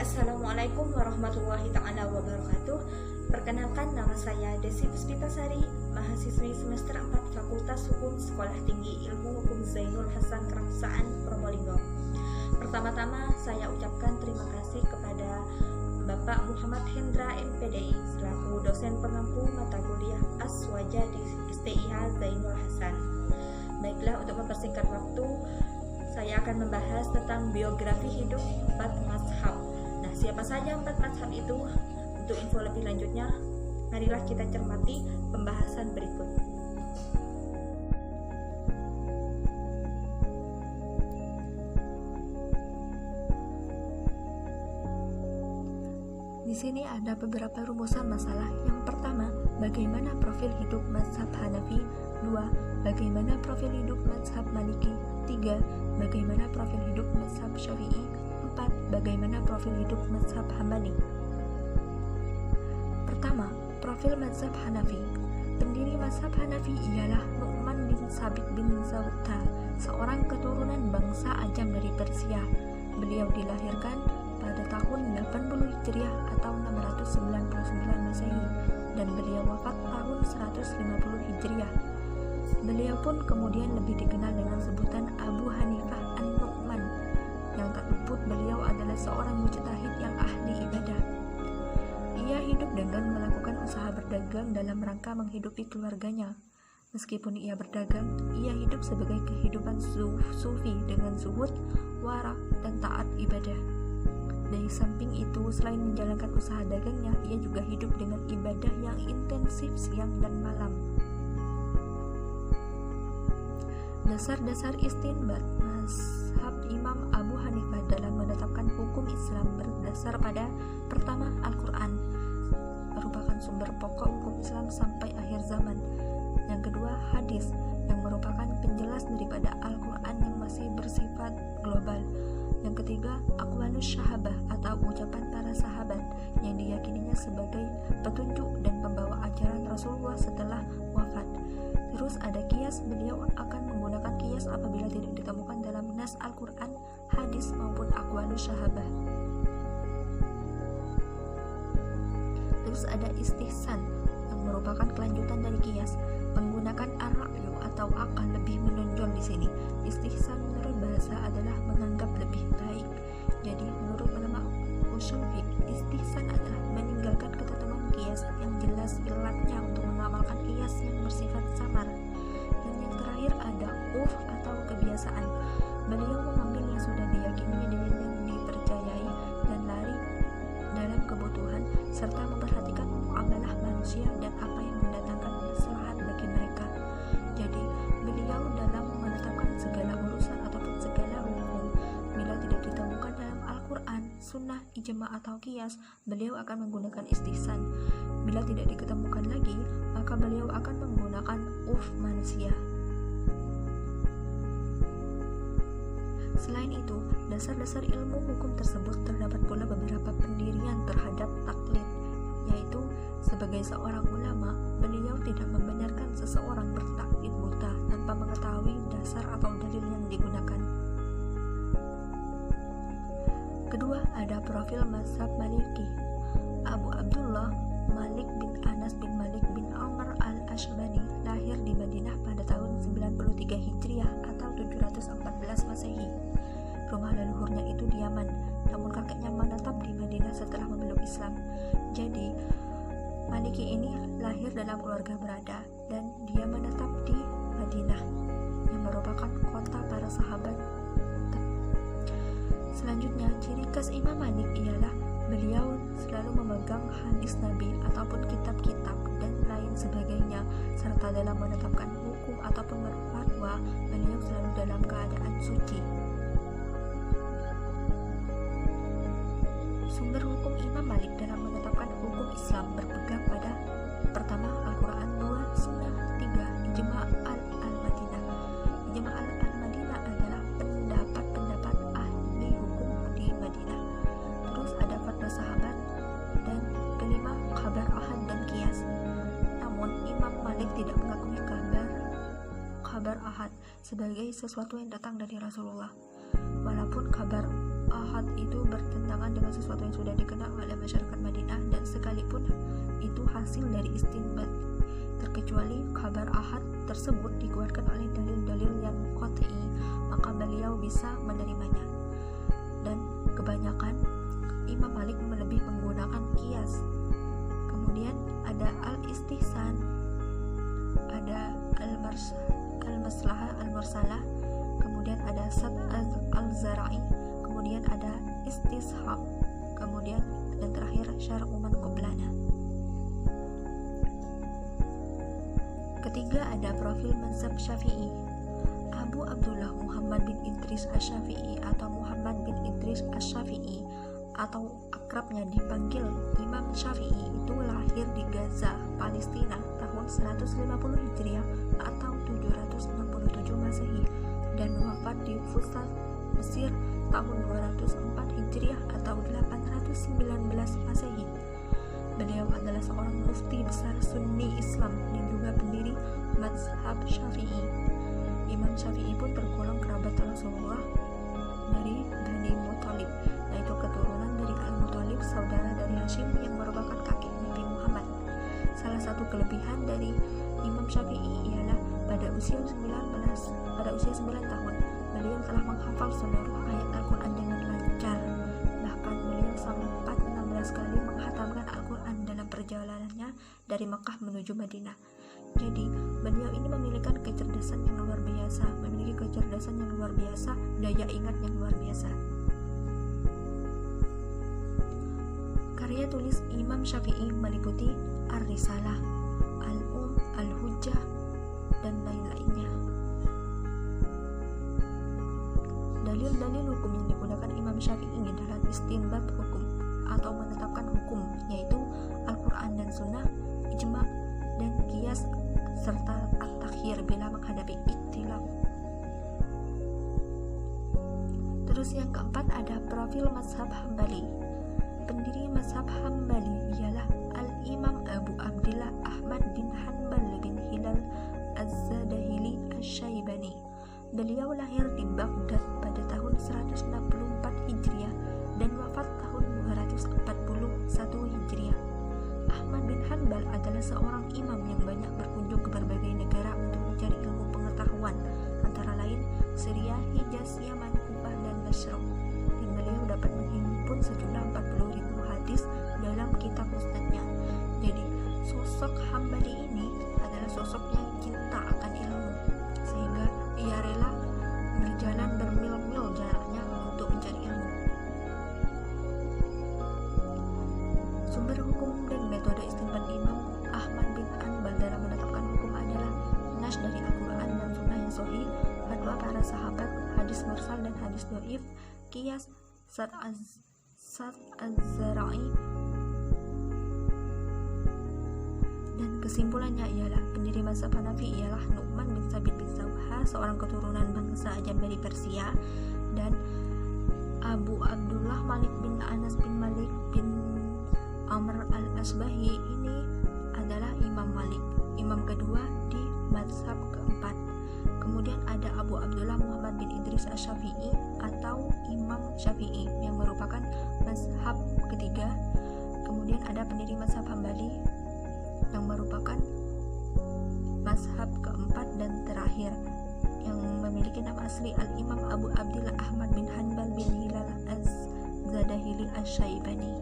Assalamualaikum warahmatullahi ta'ala wabarakatuh. Perkenalkan, nama saya Desi Puspitasari, mahasiswi semester 4 Fakultas Hukum Sekolah Tinggi Ilmu Hukum Zainul Hasan Keraksaan Probolinggo. Pertama-tama saya ucapkan terima kasih kepada Bapak Muhammad Hendra MPDI selaku dosen pengampu mata kuliah Aswaja di STIH Zainul Hasan. Baiklah, untuk mempersingkat waktu, saya akan membahas tentang biografi hidup 4 mazhab. Nah, siapa saja 4 mazhab itu? Untuk info lebih lanjutnya, marilah kita cermati pembahasan berikut. Di sini ada beberapa rumusan masalah. Yang pertama, bagaimana profil hidup mazhab Hanafi? 2. Bagaimana profil hidup mazhab Maliki? 3. Bagaimana profil hidup mazhab Syafi'i? 4. Bagaimana profil hidup mazhab Hambali? Pertama, profil mazhab Hanafi. Pendiri mazhab Hanafi ialah Nu'man bin Sabit bin Zawta, seorang keturunan bangsa Ajam dari Persia. Beliau dilahirkan pada tahun 80 Hijriah atau 699 Masehi dan beliau wafat tahun 150 Hijriah. Beliau pun kemudian lebih dikenal dengan sebutan Abu Hanifah An-Nu'man. Yang tak luput, beliau adalah seorang mujtahid yang ahli ibadah. Ia hidup dengan melakukan usaha berdagang dalam rangka menghidupi keluarganya. Meskipun ia berdagang, ia hidup sebagai kehidupan sufi dengan zuhud, wara, dan taat ibadah. Dari samping itu, selain menjalankan usaha dagangnya, ia juga hidup dengan ibadah yang intensif siang dan malam. Dasar-dasar istinbat mazhab Imam Abu Hanifah dalam menetapkan hukum Islam berdasar pada pertama, Al-Quran merupakan sumber pokok hukum Islam sampai akhir zaman. Yang kedua, hadis yang merupakan penjelas daripada Al-Quran yang masih bersifat global. Yang ketiga, aqwalus syahabah atau ucapan para sahabat yang diyakininya sebagai petunjuk dan pembawa ajaran Rasulullah setelah wafat. Terus ada qiyas, beliau akan menggunakan qiyas apabila tidak ditemukan dalam nas Al-Quran, hadis maupun aqwalus syahabah. Terus ada istihsan yang merupakan kelanjutan dari qiyas, menggunakan ar-ra'yu atau akal lebih menonjol di sini. Istihsan menurut bahasa adalah menganggap lebih baik. Jadi menurut ulama usul fiqh, istihsan adalah meninggalkan ketentuan qiyas yang jelas ilatnya untuk mengamalkan qiyas yang bersifat samar. Dan yang terakhir ada urf atau kebiasaan. Beliau mengambil yang sudah diyakini dengan yang dipercayai dan lari dalam kebutuhan serta memperhatikan muamalah manusia dan apa yang mendatangkan kesalahan bagi mereka. Jadi beliau dalam menetapkan segala urusan ataupun segala hukum, bila tidak ditemukan dalam Al-Quran, sunnah, ijma atau qiyas, beliau akan menggunakan istihsan. Bila tidak diketemukan lagi, maka beliau akan menggunakan urf manusia. Selain itu, dasar-dasar ilmu hukum tersebut terdapat pula beberapa pendirian terhadap taklid, yaitu sebagai seorang ulama, beliau tidak membenarkan seseorang bertaklid buta tanpa mengetahui dasar atau dalil yang digunakan. Kedua, ada profil mazhab Maliki. Abu Abdullah Malik bin Anas bin Malik bin Umar al-Ashbani lahir di Madinah pada tahun 93 Hijriah atau 714 Masehi. Rumah leluhurnya itu di Yaman, namun kakeknya menetap di Madinah setelah memeluk Islam. Jadi, Maliki ini lahir dalam keluarga berada dan dia menetap di Madinah yang merupakan kota para sahabat. Selanjutnya, ciri khas Imam Malik ialah beliau selalu memegang hadis Nabi ataupun kitab-kitab dan lain sebagainya, serta dalam menetapkan hukum ataupun berfatwa, beliau selalu dalam keadaan suci. Sumber hukum Imam Malik dalam menetapkan hukum Islam berpegang pada pertama, Al-Quran, 2, Sunnah, 3, Ijma' al-Madinah. Ijma' al-Madinah adalah pendapat-pendapat ahli hukum di Madinah. Terus ada fatwa sahabat, dan kelima, kabar ahad dan qiyas. Namun Imam Malik tidak mengakui kabar ahad sebagai sesuatu yang datang dari Rasulullah. Walaupun kabar ahad itu bertentangan bertentangan dengan sesuatu yang sudah dikenal oleh masyarakat Madinah, dan sekalipun itu hasil dari istinbat, terkecuali kabar ahad tersebut dikuatkan oleh dalil-dalil yang qat'i, maka beliau bisa menerimanya. Dan kebanyakan Imam Malik lebih menggunakan qiyas. Kemudian ada al-istihsan, ada al-maslahah al-mursalah, kemudian ada sad al-zara'i, kemudian ada istishab, kemudian dan terakhir syar'u man qablana. Ketiga ada profil mazhab Syafi'i. Abu Abdullah Muhammad bin Idris Asy-Syafi'i atau Muhammad bin Idris Asy-Syafi'i atau akrabnya dipanggil Imam Syafi'i itu lahir di Gaza, Palestina tahun 150 Hijriah atau 767 Masehi dan wafat di Fustat, Mesir tahun 204 Hijriah atau 819 Masehi. Beliau adalah seorang mufti besar Sunni Islam dan juga pendiri mazhab Syafi'i. Imam Syafi'i pun tergolong kerabat Rasulullah dari Bani Muthalib, yaitu keturunan dari Al-Muthalib, saudara dari Hashim yang merupakan kakek Nabi Muhammad. Salah satu kelebihan dari Imam Syafi'i ialah pada usia 9 tahun, beliau telah menghafal seluruh ayat Al-Quran dengan lancar. Bahkan beliau sempat 16 kali menghatamkan Al-Quran dalam perjalanannya dari Mekah menuju Madinah. Jadi, beliau ini memiliki kecerdasan yang luar biasa, daya ingat yang luar biasa. Karya tulis Imam Syafi'i meliputi Ar-Risalah, Al-Hujjah, dan lain-lainnya. Dalil-dalil hukum yang digunakan Imam Syafi'i dalam istinbat hukum atau menetapkan hukum yaitu Al-Quran dan Sunnah, ijma' dan qiyas serta at-takhir bila menghadapi ikhtilaf. Terus yang keempat ada profil mazhab Hambali. Pendiri mazhab Hambali ialah Al-Imam Abu Abdillah Ahmad bin Hanbal bin Hilal Az-Zadahili Asy-Syaibani. Beliau lahir di Baghdad pada tahun 164 Hijriah dan wafat tahun 241 Hijriah. Ahmad bin Hanbal adalah seorang imam yang banyak berkunjung ke berbagai negara untuk mencari ilmu pengetahuan, antara lain Syria, Hijaz, Yaman, Kufah, dan Basra. Dan beliau dapat menghimpun sejumlah 40.000 hadis dalam kitab musnadnya. Jadi, sosok Hambali ini adalah sosok yang cinta akan ilmu, sehingga ia rela berjalan bermil-mil jaraknya untuk mencari ilmu. Sumber hukum dan metode istinbat Imam Ahmad bin Hanbal dalam menetapkan hukum adalah nas dari Al-Quran dan Sunnah yang sahih, fatwa para sahabat, hadis mursal dan hadis dhaif, qiyas, sad az-zara'i, dan kesimpulannya ialah pendiri mazhab Hanafi ialah Nu'man bin Thabit bin Zawha, seorang keturunan bangsa Ajan dari Persia, dan Abu Abdullah Malik bin Anas bin Malik bin Amr al-Asbahi ini adalah Imam Malik, imam kedua di mazhab keempat. Kemudian ada Abu Abdullah Muhammad bin Idris Asy-Syafi'i atau Imam Syafi'i yang merupakan mazhab ketiga. Kemudian ada pendiri mazhab Hambali yang merupakan mazhab keempat dan terakhir yang memiliki nama asli Al-Imam Abu Abdillah Ahmad bin Hanbal bin Hilal Az-Zadahili Asy-Syaibani.